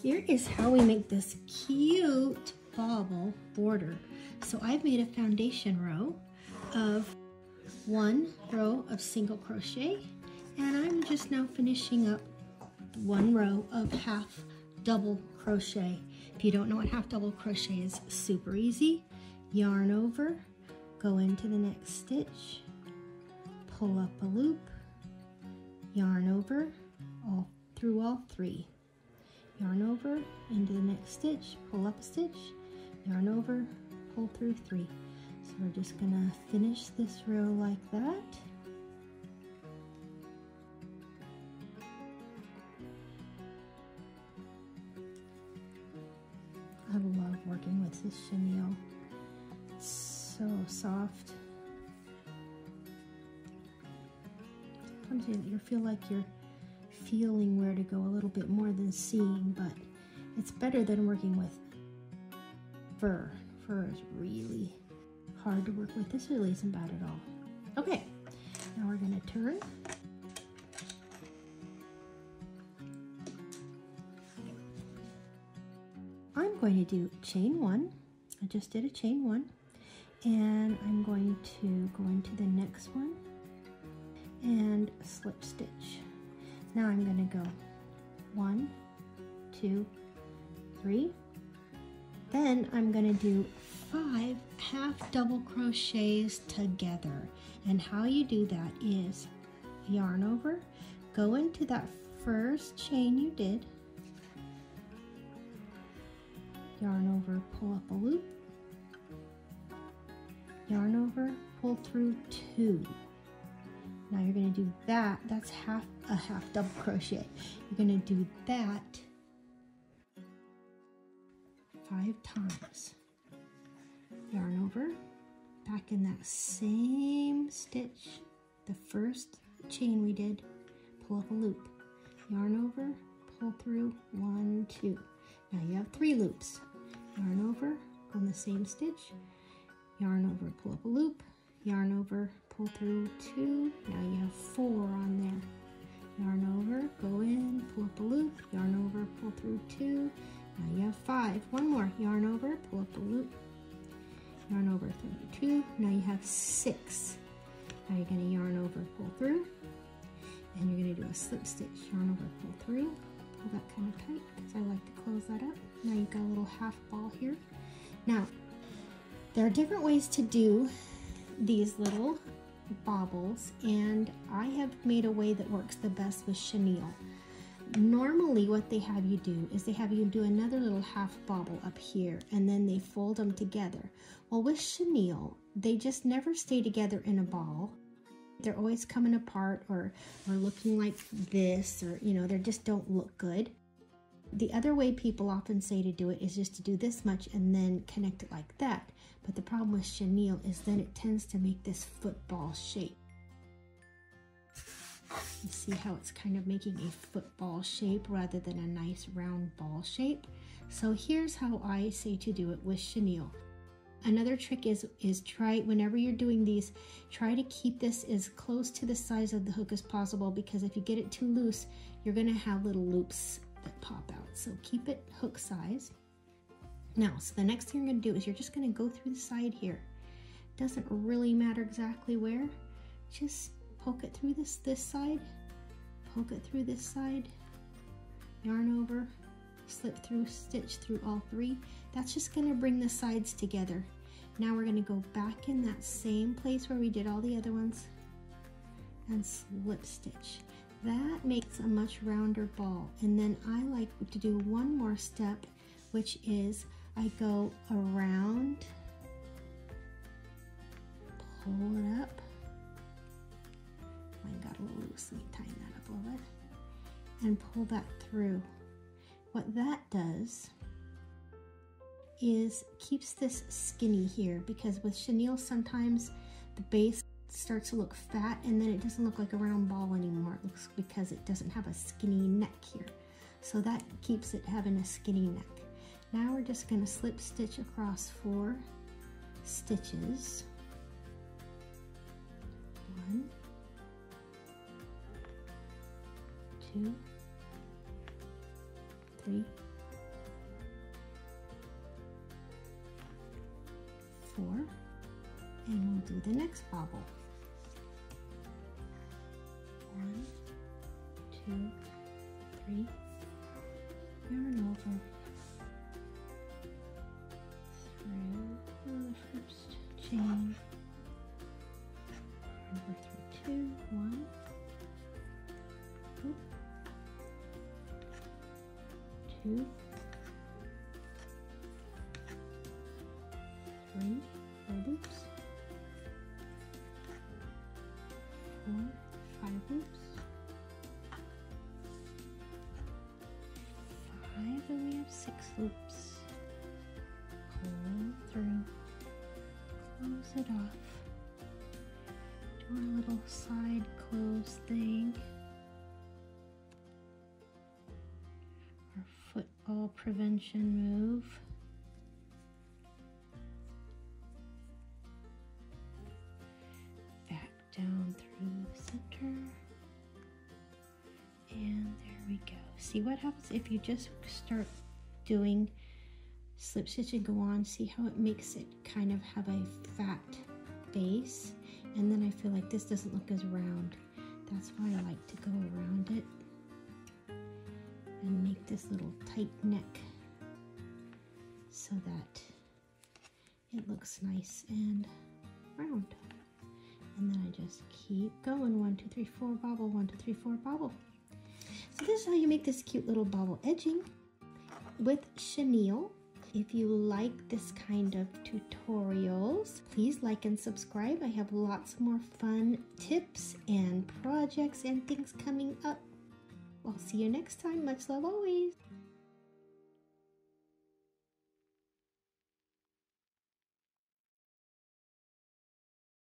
Here is how we make this cute bobble border. So I've made a foundation row of 1 row of single crochet, and I'm just now finishing up 1 row of half double crochet. If you don't know what half double crochet is, super easy. Yarn over, go into the next stitch, pull up a loop, yarn over through all 3. Yarn over into the next stitch, pull up a stitch, yarn over, pull through 3. So we're just gonna finish this row like that. I love working with this chenille. It's so soft. Sometimes you feel like you're feeling where to go a little bit more than seeing, but it's better than working with fur. Fur is really hard to work with. This really isn't bad at all. Okay, now we're gonna turn. I'm going to do chain 1. I just did a chain 1, and I'm going to go into the next one and slip stitch. Now I'm going to go 1, 2, 3. Then I'm going to do 5 half double crochets together. And how you do that is yarn over, go into that first chain you did, yarn over, pull up a loop, yarn over, pull through 2. Now you're going to do that. That's a half double crochet. You're going to do that 5 times. Yarn over, back in that same stitch, the first chain we did, pull up a loop, yarn over, pull through 1, 2. Now you have 3 loops. Yarn over, go in the same stitch, yarn over, pull up a loop, yarn over, pull through 2. Now you have 4 on there. Yarn over, go in, pull up a loop, yarn over, pull through 2. Now you have 5. One more. Yarn over, pull up a loop, yarn over, through 2. Now you have 6. Now you're going to yarn over, pull through, and you're going to do a slip stitch. Yarn over, pull through, pull that kind of tight because I like to close that up. Now you've got a little half ball here. Now, there are different ways to do these little bobbles, and I have made a way that works the best with chenille. Normally what they have you do is they have you do another little half bobble up here, and then they fold them together. Well, with chenille, they just never stay together in a ball. They're always coming apart or looking like this, or they just don't look good. The other way people often say to do it is just to do this much and then connect it like that. But the problem with chenille is then it tends to make this football shape. You see how it's kind of making a football shape rather than a nice round ball shape? So here's how I say to do it with chenille. Another trick is try, whenever you're doing these, try to keep this as close to the size of the hook as possible, because if you get it too loose, you're gonna have little loops that pop out. So keep it hook size. Now, so the next thing you're gonna do is you're just gonna go through the side here. Doesn't really matter exactly where. Just poke it through this side, poke it through this side, yarn over, slip through, stitch through all 3. That's just gonna bring the sides together. Now we're gonna go back in that same place where we did all the other ones and slip stitch. That makes a much rounder ball. And then I like to do one more step, which is I go around, pull it up. Mine got a little loose, let me tighten that up a little bit, and pull that through. What that does is keeps this skinny here, because with chenille sometimes the base starts to look fat and then it doesn't look like a round ball anymore. It looks because it doesn't have a skinny neck here. So that keeps it having a skinny neck. Now we're just going to slip stitch across 4 stitches. 1, 2, 3, 4, and we'll do the next bobble. 1, 2, 3, yarn over through the first chain, yarn over through 2, 1, oop, 2, 3, 4 loops, 4, 5 loops, 5, and we have 6 loops. Pull through, close it off, do our little side close thing, our football prevention move. Back down through the center, and there we go. See what happens if you just start doing slip stitch and go on. See how it makes it kind of have a fat base, and then I feel like this doesn't look as round. That's why I like to go around it and make this little tight neck so that it looks nice and round. And then I just keep going. 1, 2, 3, 4 bobble, 1, 2, 3, 4 bobble. So this is how you make this cute little bobble edging with chenille. If you like this kind of tutorials, please like and subscribe. I have lots more fun tips and projects and things coming up. I'll see you next time. Much love always.